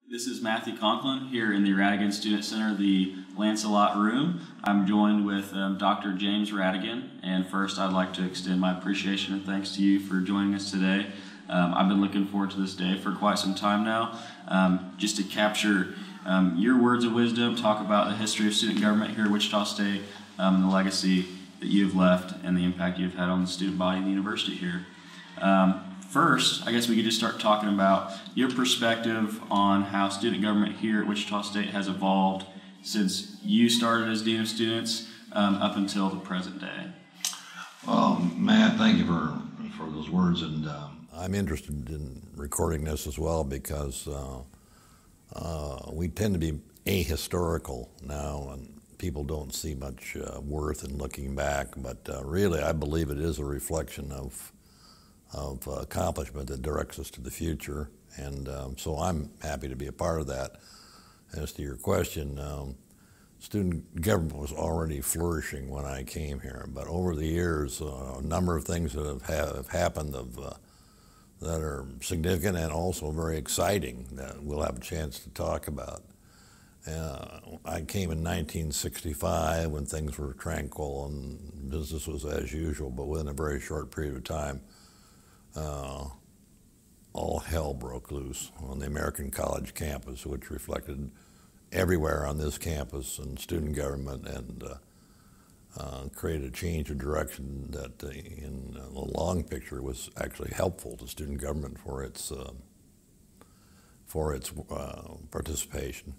This is Matthew Conklin here in the Rhatigan Student Center, the Lancelot Room. I'm joined with Dr. James Rhatigan, and first I'd like to extend my appreciation and thanks to you for joining us today. I've been looking forward to this day for quite some time now, just to capture your words of wisdom, talk about the history of student government here at Wichita State, and the legacy that you've left and the impact you've had on the student body of the university here. First, I guess we could just start talking about your perspective on how student government here at Wichita State has evolved since you started as Dean of Students up until the present day. Well, Matt, thank you for those words, and I'm interested in recording this as well because we tend to be ahistorical now, and people don't see much worth in looking back, but really I believe it is a reflection of accomplishment that directs us to the future, and so I'm happy to be a part of that. As to your question, student government was already flourishing when I came here, but over the years, a number of things that have happened that are significant and also very exciting that we'll have a chance to talk about. I came in 1965 when things were tranquil and business was as usual, but within a very short period of time, all hell broke loose on the American college campus, which reflected everywhere on this campus and student government, and created a change of direction that in the long picture was actually helpful to student government for its participation.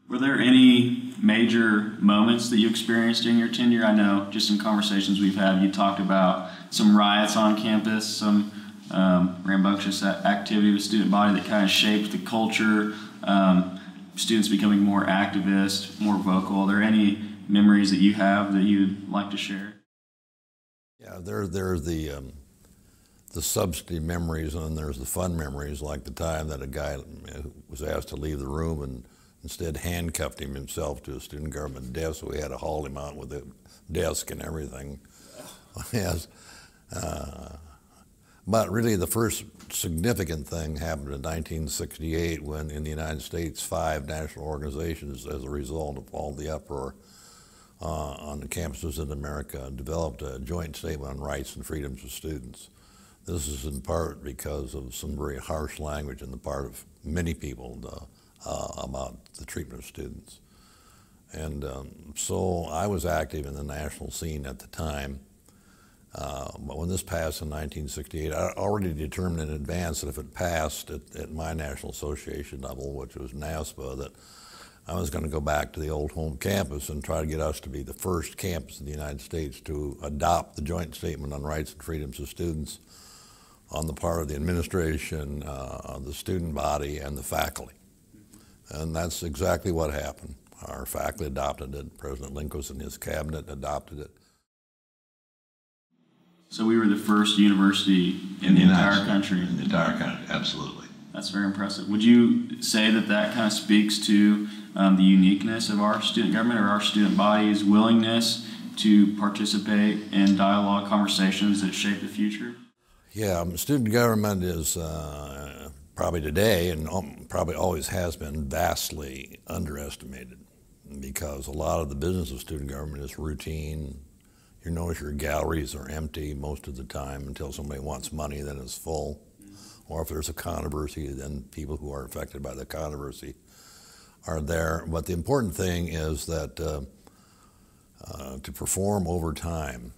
Were there any major moments that you experienced in your tenure? I know just in conversations we've had, you talked about some riots on campus, some rambunctious activity of the student body that kind of shaped the culture, students becoming more activist, more vocal. Are there any memories that you have that you'd like to share? Yeah, there's the substantive memories, and there's the fun memories, like the time that a guy was asked to leave the room and instead handcuffed himself to a student government desk, so we had to haul him out with a desk and everything. Yes. But really the first significant thing happened in 1968 when in the United States 5 national organizations, as a result of all the uproar on the campuses in America, developed a joint statement on rights and freedoms of students. This is in part because of some very harsh language on the part of many people about the treatment of students. And so I was active in the national scene at the time. But when this passed in 1968, I already determined in advance that if it passed at my national association level, which was NASPA, that I was going to go back to the old home campus and try to get us to be the first campus in the United States to adopt the joint statement on rights and freedoms of students on the part of the administration, the student body, and the faculty. And that's exactly what happened. Our faculty adopted it. President Lincoln and his cabinet adopted it. So we were the first university in the entire country. In the entire country, absolutely. That's very impressive. Would you say that that kind of speaks to the uniqueness of our student government or our student body's willingness to participate in dialogue conversations that shape the future? Yeah, student government is probably today, and probably always has been, vastly underestimated, because a lot of the business of student government is routine. You notice your galleries are empty most of the time until somebody wants money, then it's full. Or if there's a controversy, then people who are affected by the controversy are there. But the important thing is that to perform over time,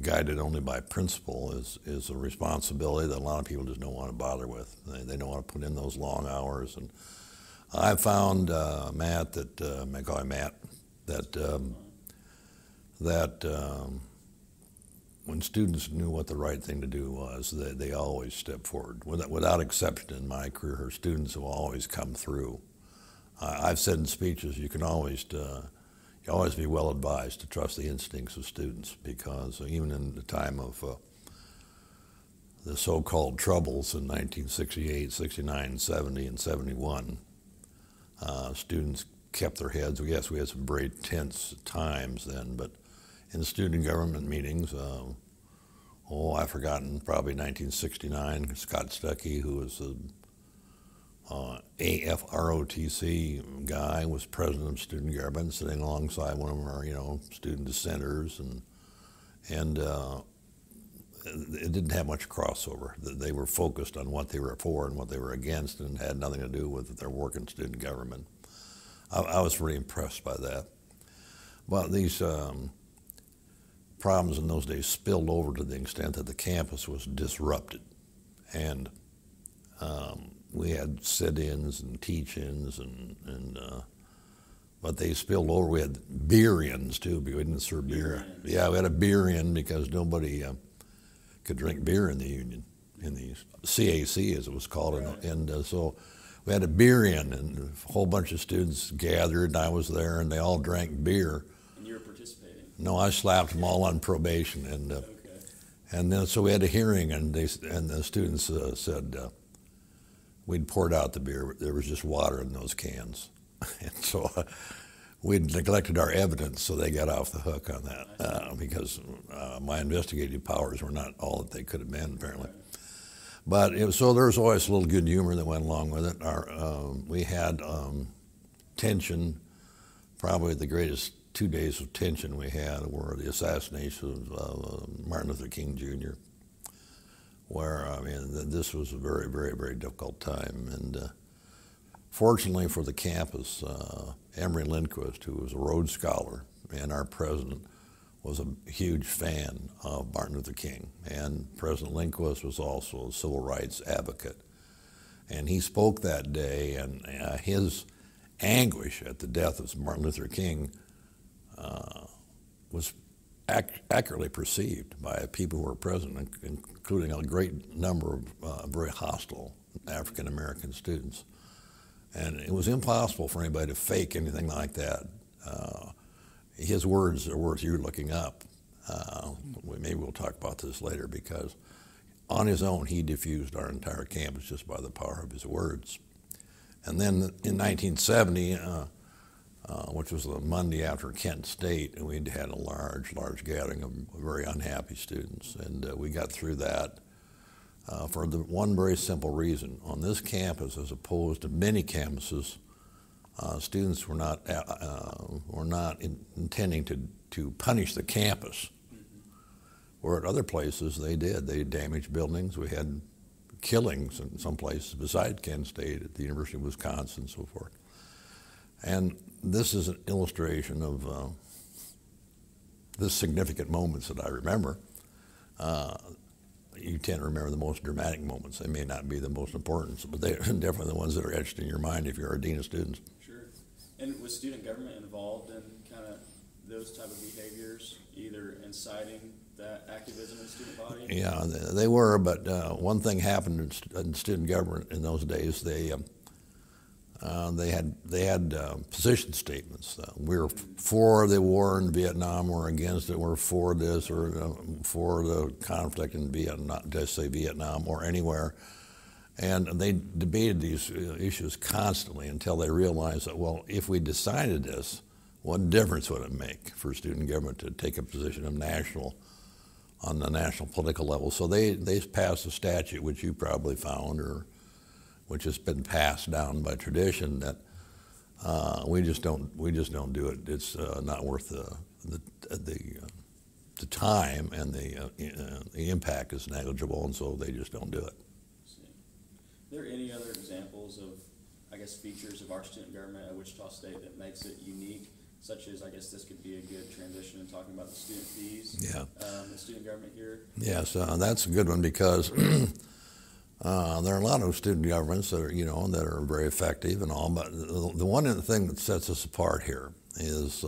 guided only by principle, is a responsibility that a lot of people just don't want to bother with. They don't want to put in those long hours. And I found, Matt, that, I call him Matt, that when students knew what the right thing to do was, they always stepped forward. Without exception in my career, students have always come through. I've said in speeches, you always be well advised to trust the instincts of students, because even in the time of the so-called troubles in 1968, 69, 70, and 71, students kept their heads. Yes, we had some very tense times then, but in student government meetings, I've forgotten, probably 1969, Scott Stuckey, who was AFROTC guy was president of student government, sitting alongside one of our, student dissenters, and it didn't have much crossover. They were focused on what they were for and what they were against, and had nothing to do with their work in student government. I was really impressed by that. But these problems in those days spilled over to the extent that the campus was disrupted, and we had sit-ins and teach-ins, but they spilled over. We had beer-ins too. We didn't serve beer. Yeah, we had a beer-in because nobody could drink beer in the union, in the CAC as it was called, right. And so we had a beer-in, and a whole bunch of students gathered, and I was there, and they all drank beer. And you were participating? No, I slapped them all on probation, and okay. And then so we had a hearing, and the students said we'd poured out the beer. There was just water in those cans, and so we'd neglected our evidence, so they got off the hook on that because my investigative powers were not all that they could have been, apparently. But so there was always a little good humor that went along with it. We had tension. Probably the greatest 2 days of tension we had were the assassination of Martin Luther King Jr., where, this was a very, very, very difficult time. And fortunately for the campus, Emory Lindquist, who was a Rhodes Scholar and our president, was a huge fan of Martin Luther King. And President Lindquist was also a civil rights advocate. And he spoke that day, and his anguish at the death of Martin Luther King was accurately perceived by people who were present, including a great number of very hostile African-American students. And it was impossible for anybody to fake anything like that. His words are worth you looking up. Maybe we'll talk about this later, because on his own he diffused our entire campus just by the power of his words. And then in 1970, which was the Monday after Kent State, and we'd had a large gathering of very unhappy students, and we got through that for the one very simple reason. On this campus, as opposed to many campuses, students were not intending to punish the campus, where at other places they did. They damaged buildings. We had killings in some places beside Kent State, at the University of Wisconsin, and so forth. And this is an illustration of the significant moments that I remember. You tend to remember the most dramatic moments. They may not be the most important, but they're definitely the ones that are etched in your mind if you're a dean of students. Sure. And was student government involved in kind of those type of behaviors, either inciting that activism in the student body? Yeah, they were, but one thing happened in student government in those days. They had position statements. We were for the war in Vietnam, we're against it, we're for this, or for the conflict in Vietnam, just say Vietnam, or anywhere. And they debated these issues constantly until they realized that, well, if we decided this, what difference would it make for student government to take a position on the national political level? So they passed a statute, which you probably found, or which has been passed down by tradition, that we just don't do it. It's not worth the time, and the impact is negligible, and so they just don't do it. Are there any other examples of, I guess, features of our student government at Wichita State that makes it unique, such as, I guess this could be a good transition in talking about the student fees? Yeah. The student government here? Yes, that's a good one, because there are a lot of student governments that are, that are very effective and all, but the one thing that sets us apart here is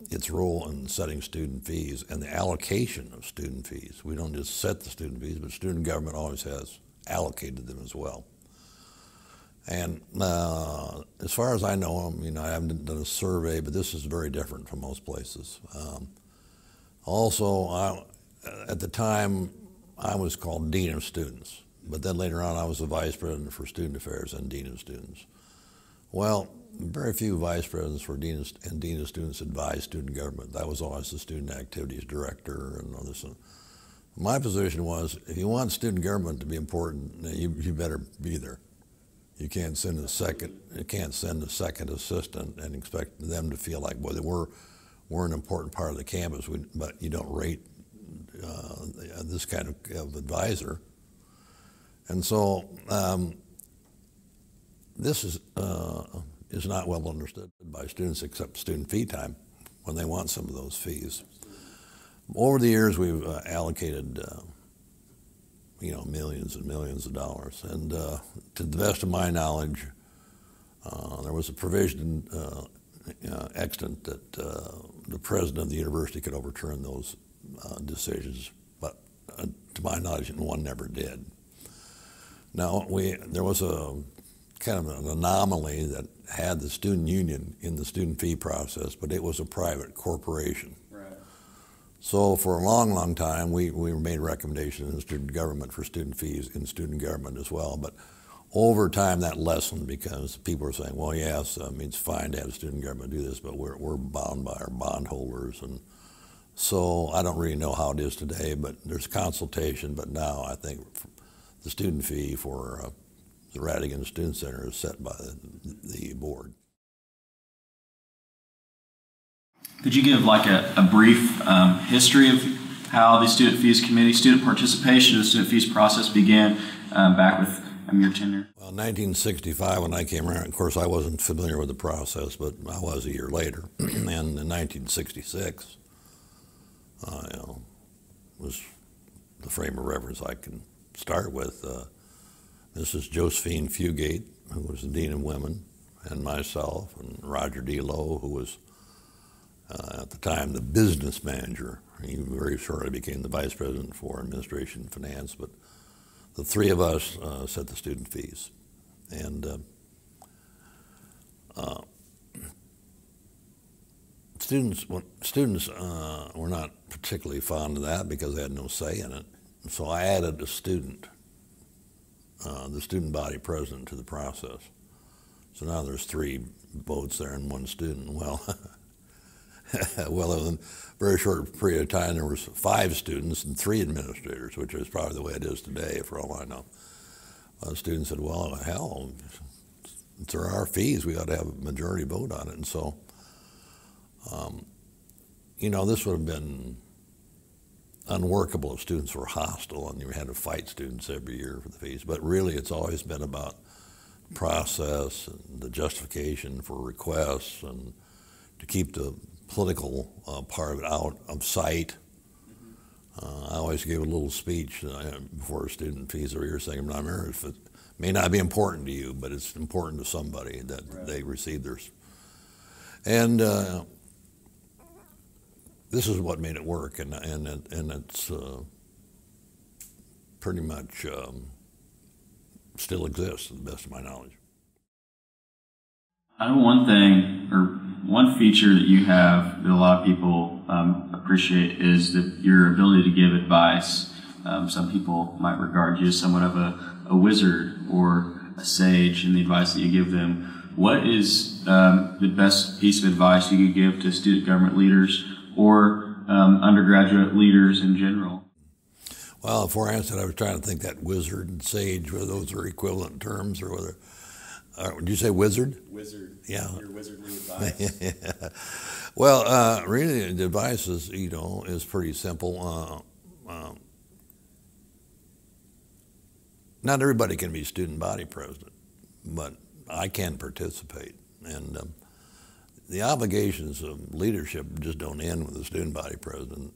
its role in setting student fees and the allocation of student fees. We don't just set the student fees, but student government always has allocated them as well. And as far as I know, I haven't done a survey, but this is very different from most places. Also, at the time, I was called Dean of Students, but then later on I was the Vice President for Student Affairs and Dean of Students. Well, very few Vice Presidents for Dean and Dean of Students advise student government. That was always the Student Activities Director and others. My position was, if you want student government to be important, you better be there. You can't send a second assistant and expect them to feel like, well, we're an important part of the campus, but you don't rate this kind of advisor. And so this is not well understood by students, except student fee time, when they want some of those fees. Over the years, we've allocated millions and millions of dollars. And to the best of my knowledge, there was a provision extant that the president of the university could overturn those decisions, but to my knowledge, one never did. Now, there was a kind of an anomaly that had the student union in the student fee process, but it was a private corporation. Right. So for a long, long time, we made recommendations in student government for student fees in student government as well. But over time, that lessened because people were saying, well, yes, it's fine to have student government do this, but we're bound by our bondholders. And so I don't really know how it is today, but there's consultation. But now I think the student fee for the Rhatigan Student Center is set by the board. Could you give like a brief history of how the student participation in the student fees process began back with your tenure? Well, 1965 when I came around, of course I wasn't familiar with the process, but I was a year later. And in 1966, was the frame of reference I can start with. Mrs. Josephine Fugate, who was the Dean of Women, and myself, and Roger D. Lowe, who was at the time the business manager. He very shortly became the vice president for administration and finance, but the three of us set the student fees. And students were not particularly fond of that because they had no say in it. So I added a student, the student body president, to the process. So now there's 3 votes there and 1 student. Well, in a very short period of time, there was 5 students and 3 administrators, which is probably the way it is today, for all I know. The students said, well, hell, if there are fees, we ought to have a majority vote on it. And so, this would have been unworkable if students were hostile and you had to fight students every year for the fees. But really, it's always been about process and the justification for requests and to keep the political part of it out of sight. I always gave a little speech before student fees every year saying, it may not be important to you, but it's important to somebody that right. They receive theirs. And this is what made it work, and it's pretty much still exists, to the best of my knowledge. I know one thing, or one feature that you have that a lot of people appreciate is that your ability to give advice. Some people might regard you as somewhat of a wizard or a sage in the advice that you give them. What is the best piece of advice you could give to student government leaders or undergraduate leaders in general? Well, before I answered, I was trying to think that wizard and sage, whether those are equivalent terms or whether. Did you say wizard? Wizard. Yeah. Your wizardly advice. Yeah. Well, really, the advice is pretty simple. Not everybody can be student body president, but I can participate. And the obligations of leadership just don't end with the student body president.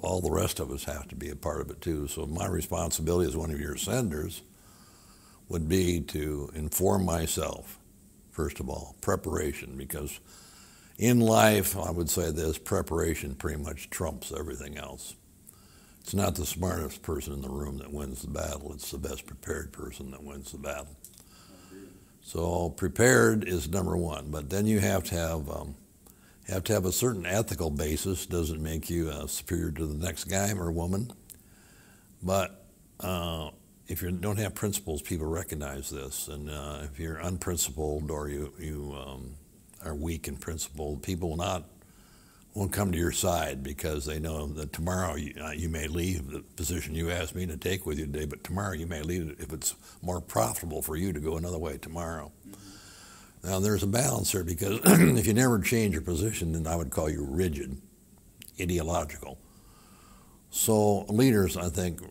All the rest of us have to be a part of it too. So my responsibility as one of your senators would be to inform myself, first of all, preparation, because in life, I would say this, preparation pretty much trumps everything else. It's not the smartest person in the room that wins the battle, it's the best prepared person that wins the battle. So prepared is number one, but then you have to have a certain ethical basis. Doesn't make you superior to the next guy or woman, but if you don't have principles, people recognize this. And if you're unprincipled or you are weak in principle, people will not won't come to your side because they know that tomorrow you may leave the position you asked me to take with you today, but tomorrow you may leave it if it's more profitable for you to go another way tomorrow. Now there's a balance here because if you never change your position, then I would call you rigid, ideological. So leaders, I think,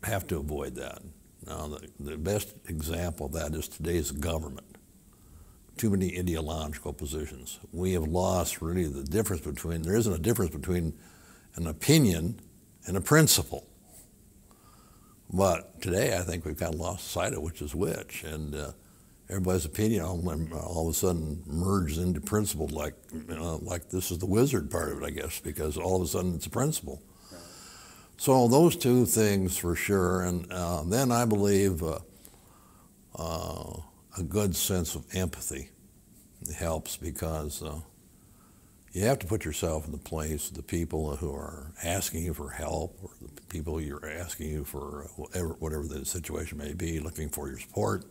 have to avoid that. Now the best example of that is today's government. Too many ideological positions. We have lost really the difference between, there isn't a difference between an opinion and a principle. But today I think we've kind of lost sight of which is which, and everybody's opinion all of a sudden merges into principle like this is the wizard part of it, I guess, because all of a sudden it's a principle. Right. So those two things for sure, and then I believe a good sense of empathy helps because you have to put yourself in the place of the people who are asking you for help or the people you're asking you for whatever the situation may be, looking for your support.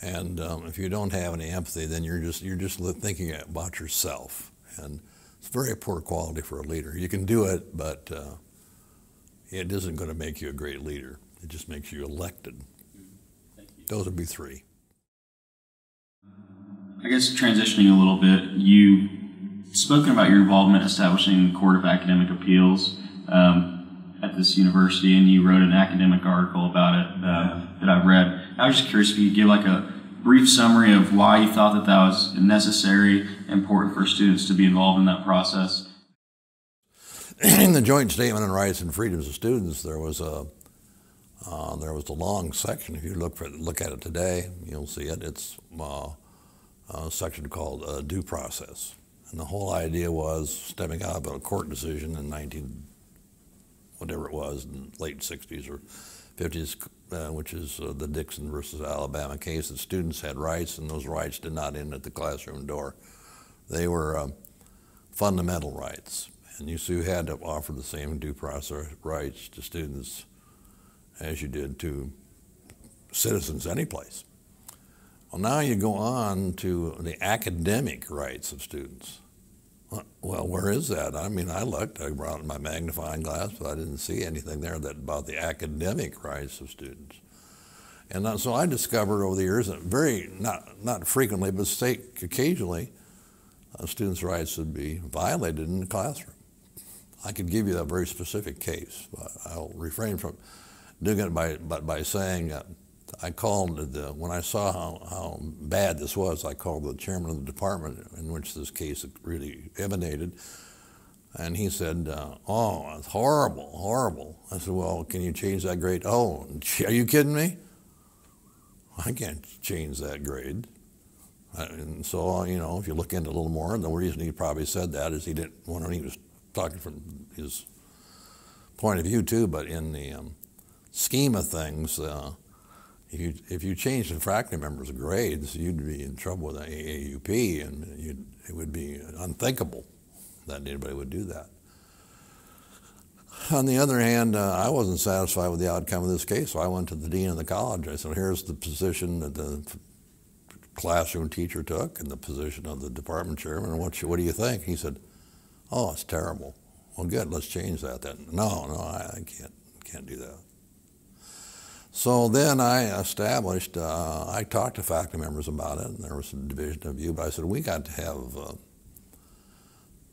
And if you don't have any empathy, then you're just thinking about yourself. And it's very poor quality for a leader. You can do it, but it isn't going to make you a great leader. It just makes you elected. Thank you. Those would be three. I guess transitioning a little bit, you've spoken about your involvement establishing the Court of Academic Appeals at this university, and you wrote an academic article about it that I've read. I was just curious if you could give like a brief summary of why you thought that was necessary, important for students to be involved in that process. In the Joint Statement on Rights and Freedoms of Students, there was a long section. If you look at it today, you'll see it. It's a section called Due Process. And the whole idea was stemming out of a court decision in whatever it was, in the late 60s or 50s, which is the Dixon versus Alabama case, that students had rights, and those rights did not end at the classroom door. They were fundamental rights. And you had to offer the same due process rights to students as you did to citizens anyplace. Well, now you go on to the academic rights of students. Well, where is that? I mean, I looked, I brought my magnifying glass, but I didn't see anything there about the academic rights of students. And so I discovered over the years that not frequently, but occasionally, students' rights would be violated in the classroom. I could give you a very specific case, but I'll refrain from doing it by saying, I called when I saw how bad this was, I called the chairman of the department in which this case really emanated, and he said, oh, it's horrible, horrible. I said, well, can you change that grade? Oh, are you kidding me? I can't change that grade. And so, you know, if you look into it a little more, and the reason he probably said that is he didn't want to, he was talking from his point of view too, but in the scheme of things, if you changed the faculty members' grades, you'd be in trouble with the AAUP, and it would be unthinkable that anybody would do that. On the other hand, I wasn't satisfied with the outcome of this case, so I went to the dean of the college. I said, here's the position that the classroom teacher took and the position of the department chairman, and what do you think? He said, oh, it's terrible. Well, good, let's change that then. No, I can't do that. So then I established, I talked to faculty members about it, and there was a division of view, but I said, we got to have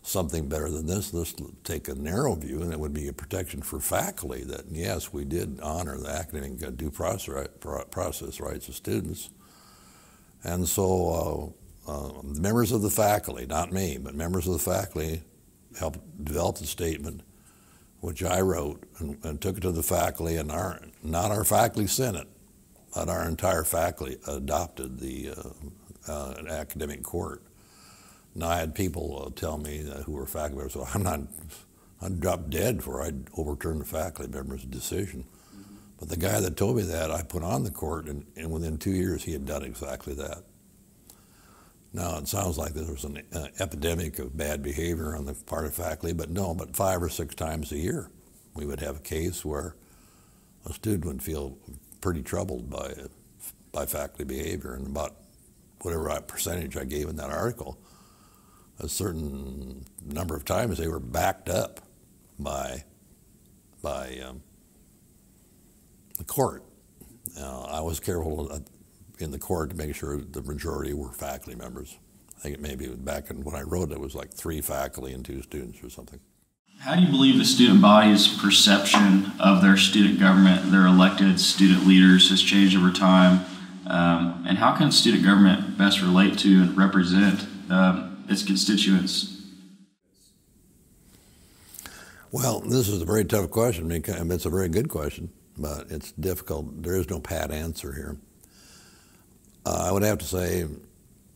something better than this. Let's take a narrow view, and it would be a protection for faculty that, yes, we did honor the academic due process rights of students. And so members of the faculty, not me, but members of the faculty helped develop the statement, which I wrote and took it to the faculty, and not our faculty senate, but our entire faculty adopted the academic court. Now I had people tell me who were faculty members, so I'd drop dead before I'd overturn the faculty member's decision. Mm-hmm. But the guy that told me that, I put on the court, and within 2 years he had done exactly that. Now, it sounds like there was an epidemic of bad behavior on the part of faculty, but no, but 5 or 6 times a year we would have a case where a student would feel pretty troubled by faculty behavior, and about whatever percentage I gave in that article, a certain number of times they were backed up by the court. I was careful in the court to make sure the majority were faculty members. I think it maybe back in when I wrote it was like 3 faculty and 2 students or something. How do you believe the student body's perception of their student government, their elected student leaders, has changed over time? And how can student government best relate to and represent its constituents? Well, this is a very tough question. It's a very good question, but it's difficult. There is no pat answer here. I would have to say,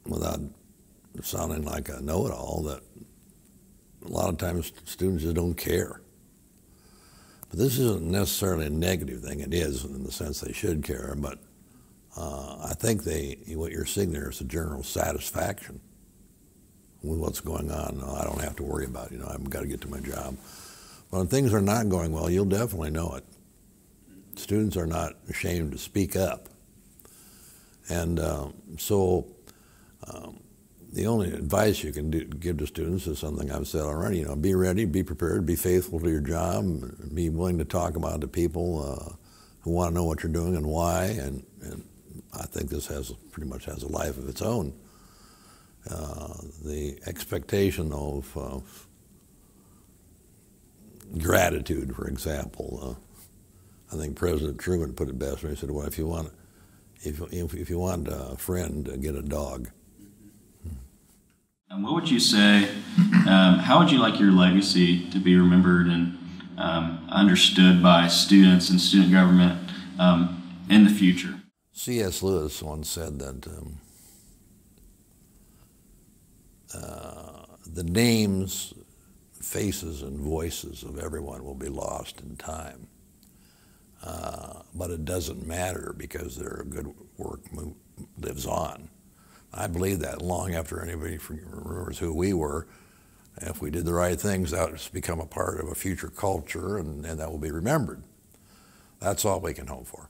without sounding like a know-it-all, that a lot of times students just don't care. But this isn't necessarily a negative thing. It is in the sense they should care, but I think what you're seeing there is a general satisfaction with what's going on. I don't have to worry about it. I've got to get to my job. But when things are not going well, you'll definitely know it. Students are not ashamed to speak up. And so the only advice you can give to students is something I've said already. Be ready, be prepared, be faithful to your job, be willing to talk about the people who want to know what you're doing and why. And I think this pretty much has a life of its own. The expectation of gratitude, for example. I think President Truman put it best when he said, "Well, if you want a friend, get a dog." And what would you say? How would you like your legacy to be remembered and understood by students and student government in the future? C.S. Lewis once said that the names, faces, and voices of everyone will be lost in time. But it doesn't matter because their good work lives on. I believe that long after anybody remembers who we were, if we did the right things, that would become a part of a future culture and that will be remembered. That's all we can hope for.